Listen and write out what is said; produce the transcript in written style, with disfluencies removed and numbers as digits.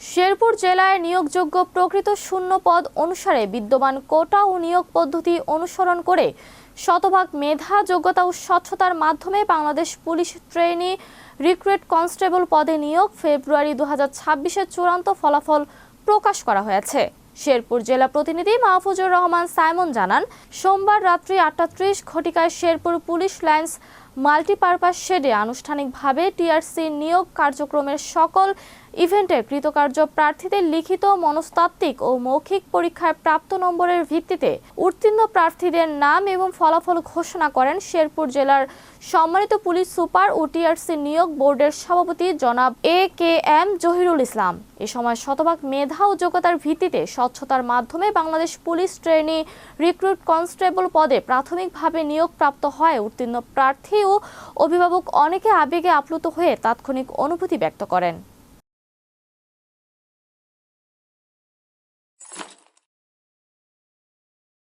শেরপুর জেলায় নিয়োগযোগ্য প্রকৃত শূন্য পদ অনুসারে বিদ্যমান কোটা ও নিয়োগ পদ্ধতি অনুসরণ করে শতভাগ মেধা, যোগ্যতা ও স্বচ্ছতার মাধ্যমে Bangladesh police trainee recruit constable পদে নিয়োগ ফেব্রুয়ারি 2026-এর চূড়ান্ত ফলাফল প্রকাশ করা হয়েছে। শেরপুর জেলা প্রতিনিধি মাহফুজুর রহমান সাইমন জানান, সোমবার রাত্রি 8:30 ঘটিকায় শেরপুর পুলিশ লাইন্স মাল্টিপারপাস শেডে আনুষ্ঠানিকভাবে টিআরসি নিয়োগ কার্যক্রমের সকল ইভেন্টের কৃতকার্য প্রার্থীদের লিখিত, মনস্তাত্ত্বিক ও মৌখিক পরীক্ষায় প্রাপ্ত নম্বরের ভিত্তিতে উত্তীর্ণ প্রার্থীদের নাম এবং ফলাফল ঘোষণা করেন শেরপুর জেলার সম্মানিত পুলিশ সুপার ও টিআরসি নিয়োগ বোর্ডের সভাপতি জনাব AKM জহিরুল ইসলাম। এ সময় শতভাগ মেধা ও যোগ্যতার ভিত্তিতে স্বচ্ছতার মাধ্যমে Bangladesh police trainee recruit constable পদে প্রাথমিকভাবে নিয়োগপ্রাপ্ত হয় উত্তীর্ণ প্রার্থী ও অভিভাবক অনেকে আবেগে আপ্লুত হয়ে তাৎক্ষণিক অনুভূতি ব্যক্ত করেন।